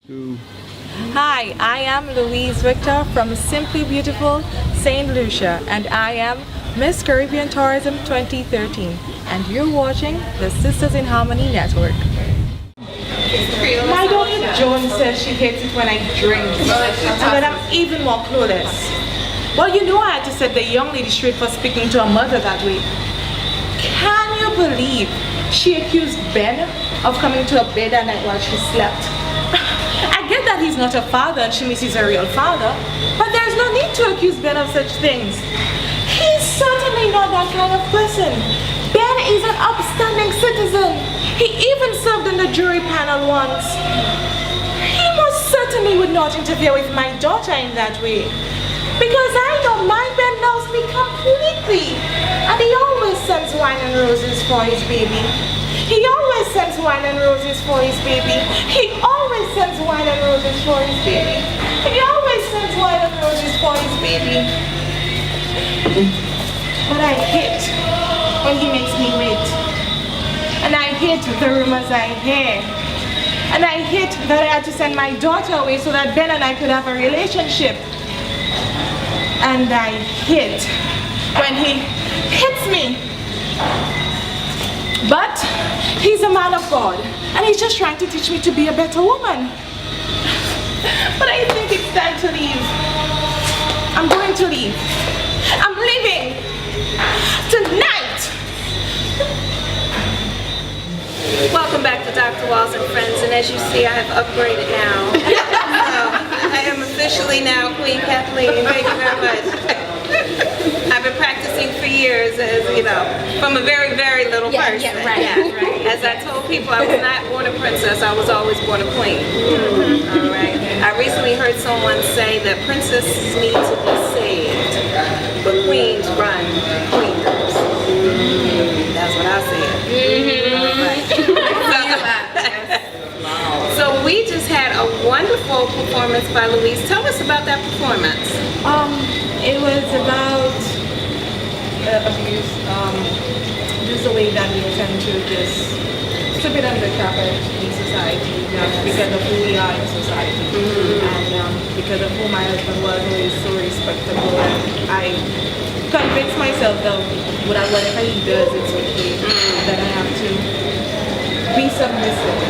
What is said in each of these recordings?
Hi, I am Louise Victor from Simply Beautiful St. Lucia, and I am Miss Caribbean Tourism 2013, and you're watching the Sisters in Harmony Network. My daughter Joan says she hates it when I drink, and that I'm even more clueless. Well, you know I had to set the young lady straight for speaking to her mother that way. Can you believe she accused Ben of coming to her bed at night while she slept? I get that he's not a father and she misses her real father, but there's no need to accuse Ben of such things. He's certainly not that kind of person. Ben is an upstanding citizen. He even served in the jury panel once. He most certainly would not interfere with my daughter in that way, because I know my Ben loves me completely, and he always sends wine and roses for his baby. He always sends wine and roses for his baby. He always sends wine and roses for his baby. He always sends wine and roses for his baby. But I hate when he makes me wait. And I hate the rumors I hear. And I hate that I had to send my daughter away so that Ben and I could have a relationship. And I hate when he hits me. But he's a man of God, and he's just trying to teach me to be a better woman. But I think it's time to leave. I'm going to leave. I'm leaving tonight. Welcome back to Dr. Walls and Friends, and as you see, I have upgraded now. So, I am officially now Queen Kathleen. Thank you very much. I've been practicing for years, as you know, from a very, very little person. Yeah, right. As I told people, I was not born a princess, I was always born a queen. All right. I recently heard someone say that princesses need to be saved, but queens run queendoms. That's what I said. So we just had a wonderful performance by Louise. Tell us about that performance. It was about abuse, just the way that we tend to just slip it under the carpet in society, because of who we are in society, and because of who my husband was always so respectable, and I convinced myself that whatever he does, it's okay, that I have to be submissive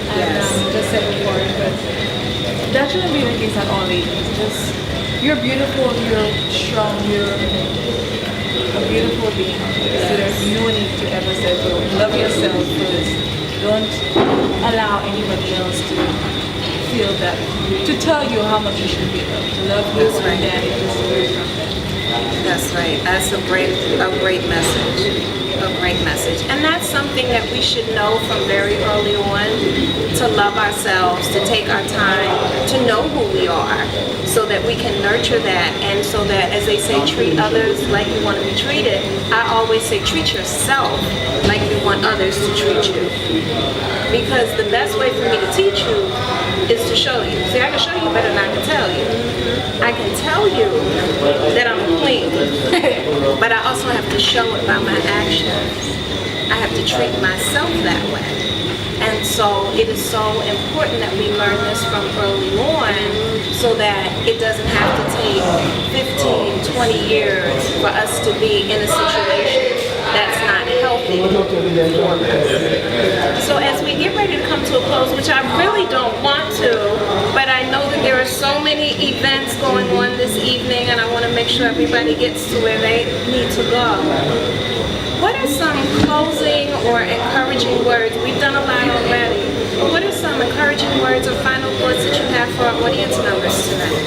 and just settle for it. But that shouldn't be the case at all, ladies. Just, you're beautiful, you're strong, you're a beautiful being. So there's no need to ever settle. Love yourself first. Don't allow anybody else to feel that, to tell you how much you should be loved. To love you, and then it just goes from there. That's right. That's a great message. A great message. And that's something that we should know from very early on, to love ourselves, to take our time, to know who we are, so that we can nurture that, and so that, as they say, treat others like you want to be treated. I always say treat yourself like you want others to treat you. Because the best way for me to teach you is to show you. See, I can show you better than I can tell you. I can tell you that I'm a queen, but I also have to show it by my actions. I have to treat myself that way. And so it is so important that we learn this from early on, so that it doesn't have to take 15, 20 years for us to be in a situation that's not healthy for us. So as we get ready to come to a close, which I really don't want to, but I know that there are so many events going on this evening, and I want to make sure everybody gets to where they need to go. What are some closing or encouraging words? We've done a lot already. But what are some encouraging words or final thoughts that you have for our audience members tonight?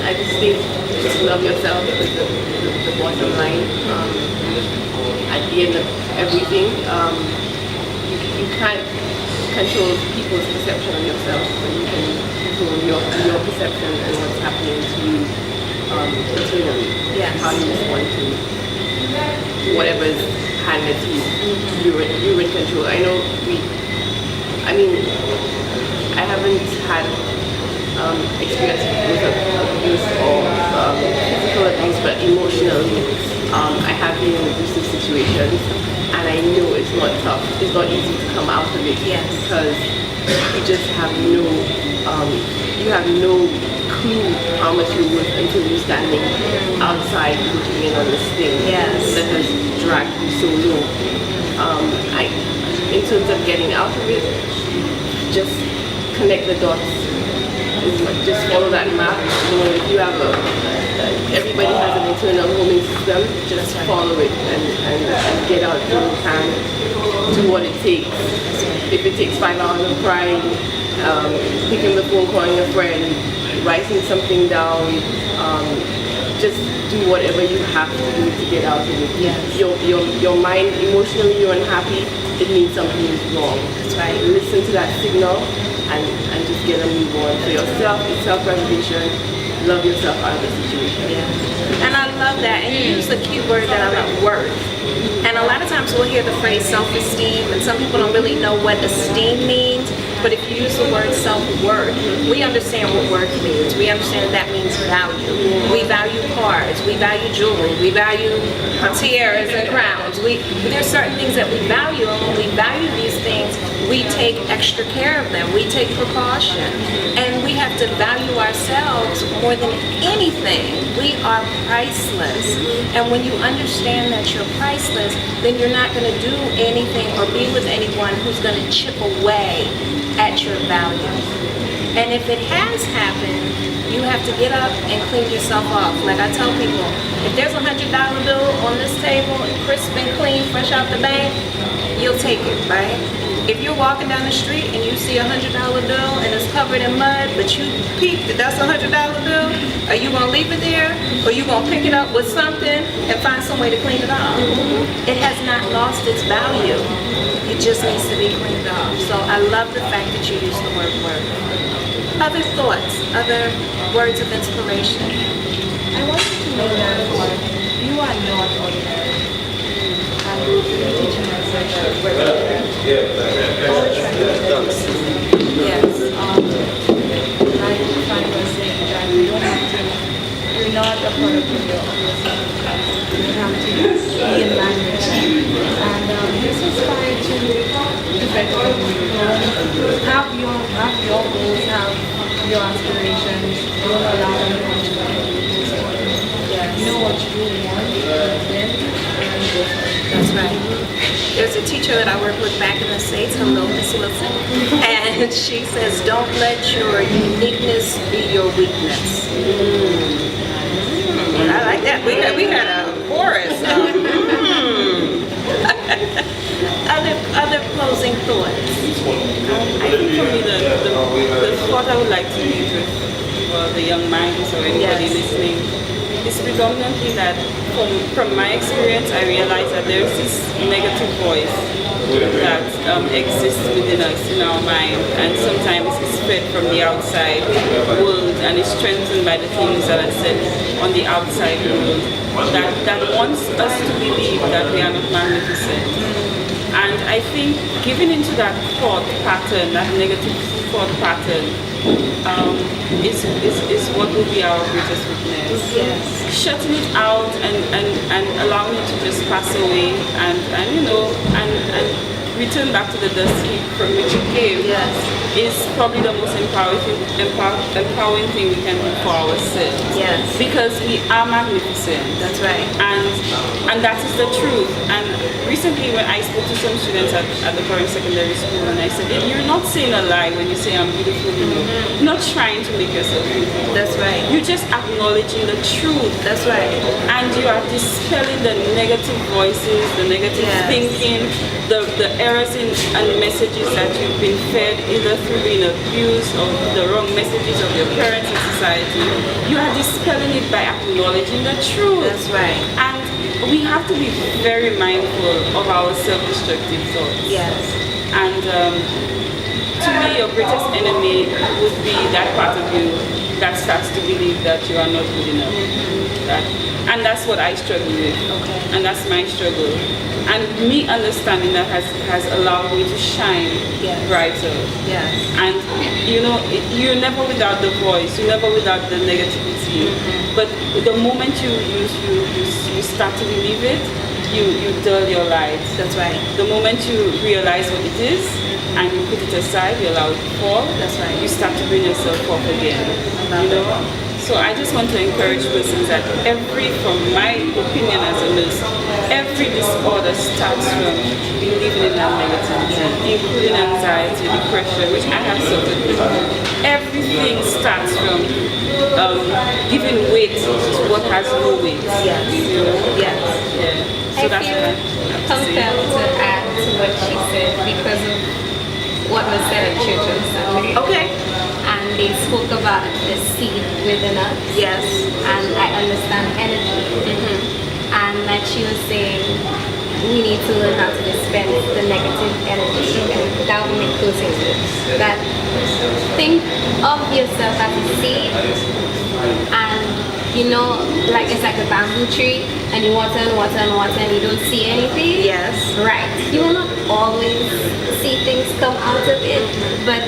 I just think just love yourself is the bottom line. At the end of everything, you can't control people's perception of yourself, but you can control your perception and what's happening to you internally. Yes. How you respond to whatever's handed to you. You're in control. I know I haven't had experience with abuse or physical abuse, but emotionally, I have been in abusive situations, and and I know it's not tough. It's not easy to come out of it. Yes. Because you just have no, you have no clue how much you're worth until you're standing outside looking in on this thing Yes. that has dragged you so low. In terms of getting out of it, just connect the dots. Just follow that map. You know, if you have everybody has an internal homing system, just follow it and get out when you can. Do what it takes. If it takes 5 hours of crying, picking the phone, calling a friend, writing something down, just do whatever you have to do to get out of it. Yes. Your mind, emotionally you're unhappy, it means something is wrong. That's right. Listen to that signal and just get a move on. For yourself, it's self-preservation. Love yourself out of the situation. Yeah. And I love that. And you use the key word that I love, worth. And a lot of times we'll hear the phrase self-esteem, and some people don't really know what esteem means. But if you use the word self-worth, we understand what worth means. We understand that means value. We value cars, we value jewelry, we value tiaras and crowns. There's certain things that we value, and when we value these things, we take extra care of them. We take precaution. And we have to value ourselves more than anything. We are priceless. And when you understand that you're priceless, then you're not going to do anything or be with anyone who's going to chip away at your value. And if it has happened, you have to get up and clean yourself off. Like I tell people, if there's a $100 bill on this table, crisp and clean, fresh out the bank, you'll take it, right? If you're walking down the street and you see a $100 bill and it's covered in mud, but you peep that that's a $100 bill, are you gonna leave it there? Or you gonna pick it up with something and find some way to clean it off? It has not lost its value. It just needs to be cleaned off. So I love the fact that you use the word worth. Other thoughts, other words of inspiration? I want you to know that you are not ordinary. And you're teaching myself that we're ordinary. All trends. Yes. 95% that you don't have to, you're not a product of yourself. You have to be in line with them. And this is trying to better have your goals, have your aspirations. Don't allow anyone to manipulate you. Yes. You know what you want, then and go for it. That's right. There's a teacher that I work with back in the States, hello, Miss Wilson, and she says, don't let your uniqueness be your weakness. I like that. We had a chorus. Other closing thoughts. I think for me, the thought I would like to leave with the young minds or anybody listening is predominantly that from my experience, I realize that there's this negative voice that exists within us, in our mind, and sometimes it's fed from the outside world and is strengthened by the things that are said on the outside world that wants us to believe that we are not magnificent. And I think giving into that thought pattern, that negative thought pattern, is what will be our greatest weakness. Yes. Shutting it out and allowing it to just pass away and return back to the dust heap from which it came is probably the most empowering thing we can do for ourselves. Yes. Because we are magnificent. That's right. And that is the truth. And recently when I spoke to some students at the current secondary school, and I said, you're not saying a lie when you say I'm beautiful, You're not trying to make yourself beautiful. That's right. You're just acknowledging the truth. That's right. And you are dispelling the negative voices, the negative thinking, the errors and messages that you've been fed either through being abused or the wrong messages of your parents and society. You are dispelling it by acknowledging the truth. That's right. And we have to be very mindful of our self-destructive thoughts. Yes. And to me, your greatest enemy would be that part of you that starts to believe that you are not good enough. And that's what I struggle with. Okay. And that's my struggle. And me understanding that has allowed me to shine brighter. Yes. And you're never without the voice, you're never without the negativity. But the moment you start to believe it, you dull your light. That's right. The moment you realize what it is and you put it aside, you allow it to fall, That's right. you start to bring yourself up again. You know? So I just want to encourage persons that from my opinion as a nurse, every disorder starts from believing in that negativity, including anxiety, depression, which I have suffered with. Everything starts from giving weight to what has no weight. Yes. You know? Yes. Yeah. So I that's feel what I have to say. compelled to add to what she said because of what was said at church on Sunday. Okay. And they spoke about the seed within us. Yes. And I understand energy. And like she was saying, we need to learn how to dispense the negative energy. And that will make those things that think of yourself as a seed. And you know, like it's like a bamboo tree, and you water and water and water, and you don't see anything. Yes. Right. You will not always see things come out of it, but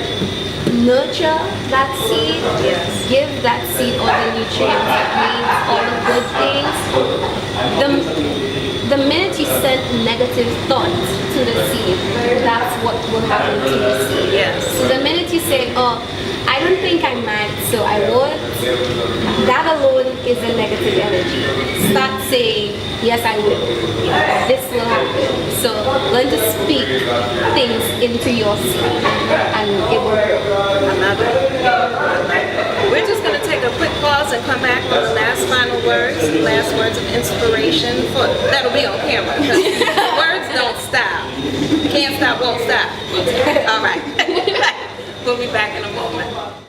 nurture that seed. Yes. Give that seed all the nutrients it needs, all the good things. The minute you send negative thoughts to the seed, that's what will happen to the seed. Yes. So the minute you say, oh, I don't think I might, so I won't, that alone is a negative energy. Start saying, yes, I will. This will happen. So learn to speak things into your seed, and it will grow. I love it. We're just going to take a quick pause and come back with the last final words, last words of inspiration. That'll be on camera. Words don't stop. Can't stop, won't stop. All right. We'll be back in a moment.